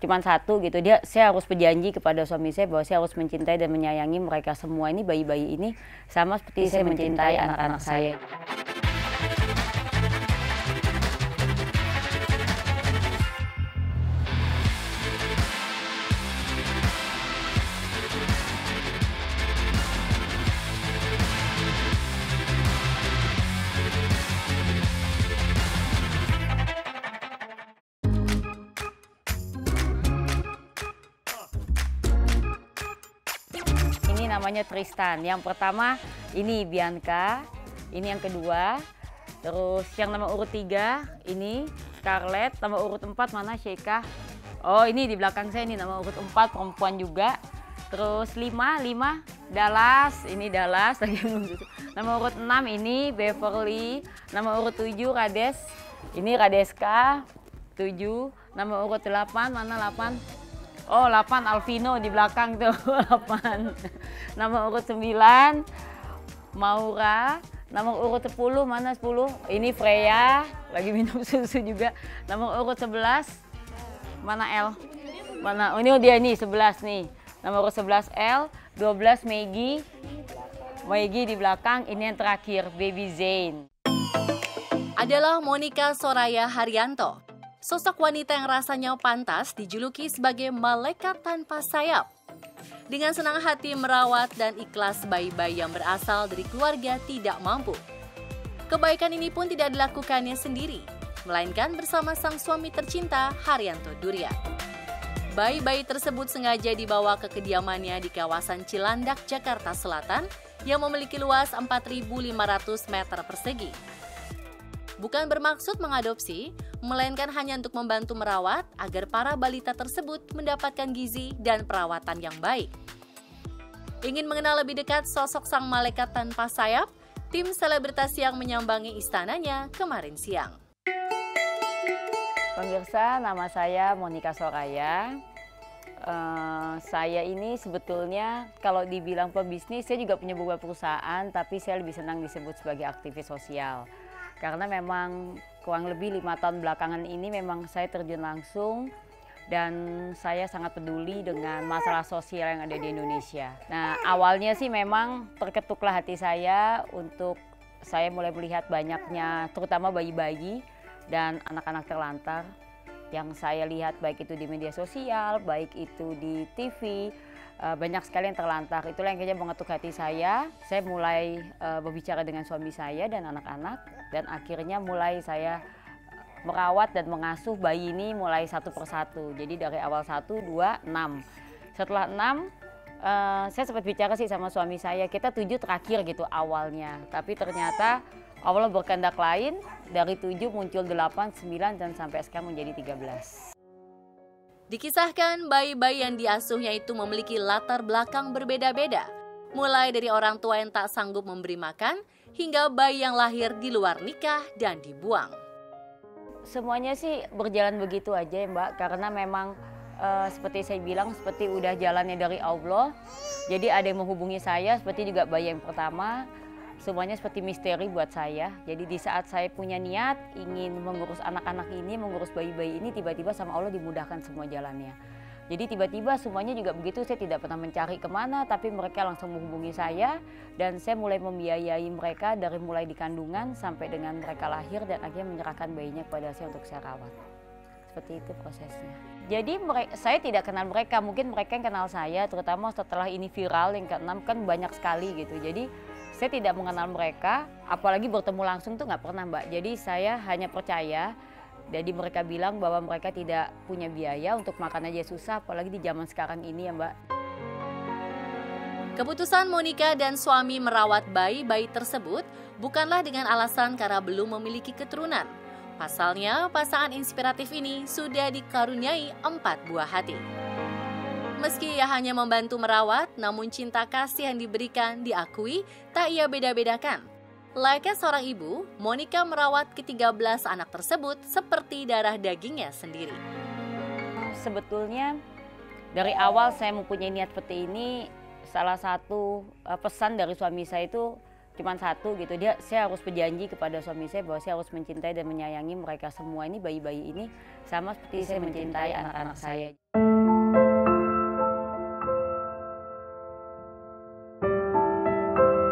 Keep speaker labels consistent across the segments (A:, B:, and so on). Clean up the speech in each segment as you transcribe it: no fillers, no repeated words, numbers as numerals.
A: cuman satu gitu. Saya harus berjanji kepada suami saya bahwa saya harus mencintai dan menyayangi mereka semua ini, bayi-bayi ini, sama seperti saya mencintai anak-anak saya. Ini namanya Tristan. Yang pertama ini Bianca, ini yang kedua. Terus yang nomor urut 3 ini Scarlett, nomor urut 4 mana Sheikah? Oh ini di belakang saya ini nomor urut 4 perempuan juga. Terus 5 Dallas, ini Dallas lagi belum tutup. Nomor urut 6 ini Beverly, nomor urut 7 Rades, ini Radeska 7, nomor urut 8 mana 8? Oh 8 Alvino di belakang tuh 8. Nomor urut 9 Maura, nomor urut 10 mana 10? Ini Freya lagi minum susu juga. Nomor urut 11 mana L? Mana? Oh, ini dia nih 11 nih. Nomor urut 11 L, 12 Maggie. Maggie di belakang, ini yang terakhir Baby Zain.
B: Adalah Monica Soraya Haryanto. Sosok wanita yang rasanya pantas dijuluki sebagai malaikat tanpa sayap. Dengan senang hati merawat dan ikhlas bayi-bayi yang berasal dari keluarga tidak mampu. Kebaikan ini pun tidak dilakukannya sendiri, melainkan bersama sang suami tercinta Haryanto Durya. Bayi-bayi tersebut sengaja dibawa ke kediamannya di kawasan Cilandak, Jakarta Selatan yang memiliki luas 4.500 meter persegi. Bukan bermaksud mengadopsi, melainkan hanya untuk membantu merawat agar para balita tersebut mendapatkan gizi dan perawatan yang baik. Ingin mengenal lebih dekat sosok sang malaikat tanpa sayap, tim selebritas yang menyambangi istananya kemarin siang.
A: Pemirsa, nama saya Monica Soraya. Saya ini sebetulnya kalau dibilang pebisnis, saya juga punya beberapa perusahaan, tapi saya lebih senang disebut sebagai aktivis sosial. Karena memang kurang lebih 5 tahun belakangan ini memang saya terjun langsung dan saya sangat peduli dengan masalah sosial yang ada di Indonesia. Nah awalnya sih memang terketuklah hati saya untuk saya mulai melihat banyaknya terutama bayi-bayi dan anak-anak terlantar yang saya lihat baik itu di media sosial, baik itu di TV, banyak sekali yang terlantar. Itulah yang kayaknya mengetuk hati saya. Saya mulai berbicara dengan suami saya dan anak-anak dan akhirnya mulai saya merawat dan mengasuh bayi ini mulai satu persatu. Jadi dari awal 1, 2, 6. Setelah 6, saya sempat bicara sih sama suami saya, kita 7 terakhir gitu awalnya. Tapi ternyata Allah berkehendak lain, dari 7 muncul 8, 9, dan sampai sekarang menjadi 13.
B: Dikisahkan bayi-bayi yang diasuhnya itu memiliki latar belakang berbeda-beda. Mulai dari orang tua yang tak sanggup memberi makan, hingga bayi yang lahir di luar nikah dan dibuang.
A: Semuanya sih berjalan begitu aja ya Mbak, karena memang seperti saya bilang, seperti udah jalannya dari Allah. Jadi ada yang menghubungi saya, seperti juga bayi yang pertama. Semuanya seperti misteri buat saya. Jadi di saat saya punya niat ingin mengurus anak-anak ini, mengurus bayi-bayi ini, tiba-tiba sama Allah dimudahkan semua jalannya. Jadi tiba-tiba semuanya juga begitu, saya tidak pernah mencari kemana, tapi mereka langsung menghubungi saya. Dan saya mulai membiayai mereka dari mulai di kandungan sampai dengan mereka lahir dan akhirnya menyerahkan bayinya kepada saya untuk saya rawat. Seperti itu prosesnya. Jadi saya tidak kenal mereka, mungkin mereka yang kenal saya, terutama setelah ini viral yang ke-6 kan banyak sekali gitu. Jadi saya tidak mengenal mereka, apalagi bertemu langsung tuh nggak pernah Mbak. Jadi saya hanya percaya, jadi mereka bilang bahwa mereka tidak punya biaya untuk makan aja susah, apalagi di zaman sekarang ini ya Mbak.
B: Keputusan Monica dan suami merawat bayi-bayi tersebut bukanlah dengan alasan karena belum memiliki keturunan. Pasalnya, pasangan inspiratif ini sudah dikaruniai 4 buah hati. Meski ia hanya membantu merawat, namun cinta kasih yang diberikan diakui tak ia beda-bedakan. Layaknya seorang ibu, Monica merawat ke-13 anak tersebut seperti darah dagingnya sendiri.
A: Sebetulnya dari awal saya mempunyai niat seperti ini, salah satu pesan dari suami saya itu cuman satu gitu. Saya harus berjanji kepada suami saya bahwa saya harus mencintai dan menyayangi mereka semua ini, bayi-bayi ini, sama seperti saya mencintai anak-anak saya.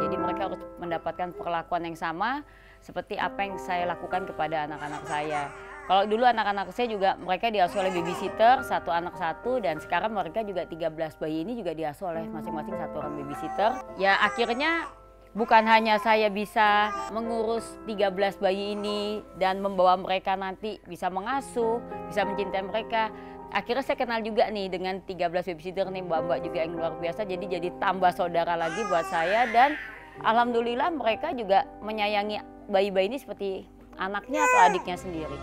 A: Jadi mereka harus mendapatkan perlakuan yang sama seperti apa yang saya lakukan kepada anak-anak saya. Kalau dulu anak-anak saya juga mereka diasuh oleh babysitter, satu anak satu, dan sekarang mereka juga 13 bayi ini juga diasuh oleh masing-masing satu orang babysitter. Ya akhirnya bukan hanya saya bisa mengurus 13 bayi ini dan membawa mereka nanti bisa mengasuh, bisa mencintai mereka. Akhirnya saya kenal juga nih dengan 13 babysitter nih, mbak-mbak juga yang luar biasa, jadi tambah saudara lagi buat saya. Dan alhamdulillah mereka juga menyayangi bayi-bayi ini seperti anaknya atau adiknya sendiri.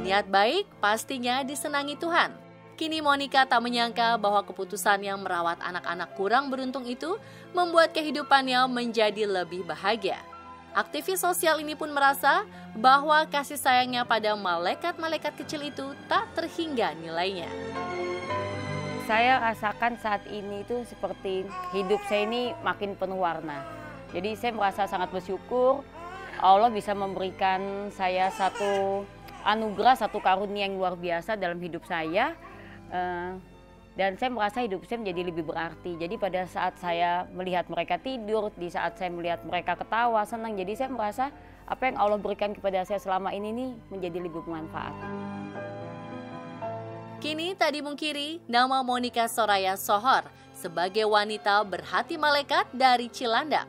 B: Niat baik pastinya disenangi Tuhan. Kini Monica tak menyangka bahwa keputusannya merawat anak-anak kurang beruntung itu membuat kehidupannya menjadi lebih bahagia. Aktivis sosial ini pun merasa bahwa kasih sayangnya pada malaikat-malaikat kecil itu tak terhingga nilainya.
A: Saya rasakan saat ini itu seperti hidup saya ini makin penuh warna. Jadi saya merasa sangat bersyukur Allah bisa memberikan saya satu anugerah, satu karunia yang luar biasa dalam hidup saya. Dan saya merasa hidup saya menjadi lebih berarti. Jadi pada saat saya melihat mereka tidur, di saat saya melihat mereka ketawa, senang, jadi saya merasa apa yang Allah berikan kepada saya selama ini nih menjadi lebih bermanfaat.
B: Kini tak dimungkiri nama Monica Soraya Sohor sebagai wanita berhati malaikat dari Cilandak.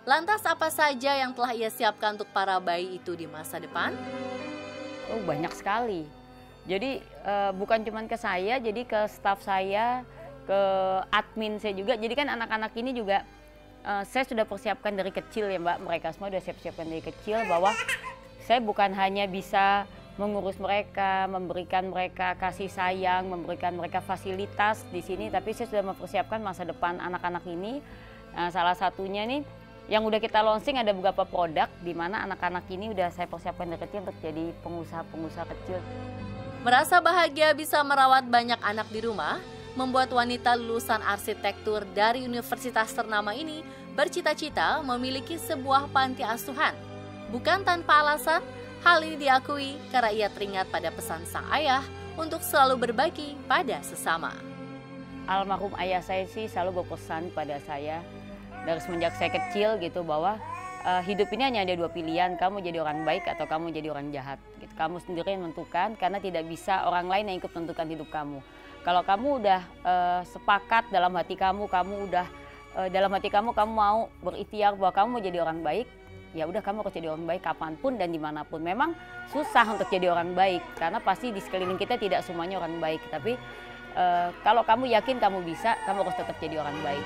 B: Lantas apa saja yang telah ia siapkan untuk para bayi itu di masa depan?
A: Oh, banyak sekali. Jadi bukan cuma ke saya, jadi ke staf saya, ke admin saya juga. Jadi kan anak-anak ini juga saya sudah persiapkan dari kecil ya Mbak. Mereka semua sudah siap-siapkan dari kecil bahwa saya bukan hanya bisa mengurus mereka, memberikan mereka kasih sayang, memberikan mereka fasilitas di sini, tapi saya sudah mempersiapkan masa depan anak-anak ini. Salah satunya nih yang udah kita launching ada beberapa produk di mana anak-anak ini udah saya persiapkan dari kecil untuk jadi pengusaha-pengusaha kecil.
B: Merasa bahagia bisa merawat banyak anak di rumah, membuat wanita lulusan arsitektur dari universitas ternama ini bercita-cita memiliki sebuah panti asuhan. Bukan tanpa alasan, hal ini diakui karena ia teringat pada pesan sang ayah untuk selalu berbagi pada sesama.
A: Almarhum ayah saya sih selalu berpesan pada saya dari semenjak saya kecil gitu bahwa hidup ini hanya ada dua pilihan, kamu jadi orang baik atau kamu jadi orang jahat. Gitu. Kamu sendiri yang menentukan karena tidak bisa orang lain yang ikut menentukan hidup kamu. Kalau kamu udah sepakat dalam hati kamu udah dalam hati kamu mau berikhtiar bahwa kamu mau jadi orang baik, ya udah kamu harus jadi orang baik kapanpun dan dimanapun. Memang susah untuk jadi orang baik karena pasti di sekeliling kita tidak semuanya orang baik. Tapi kalau kamu yakin kamu bisa, kamu harus tetap jadi orang baik.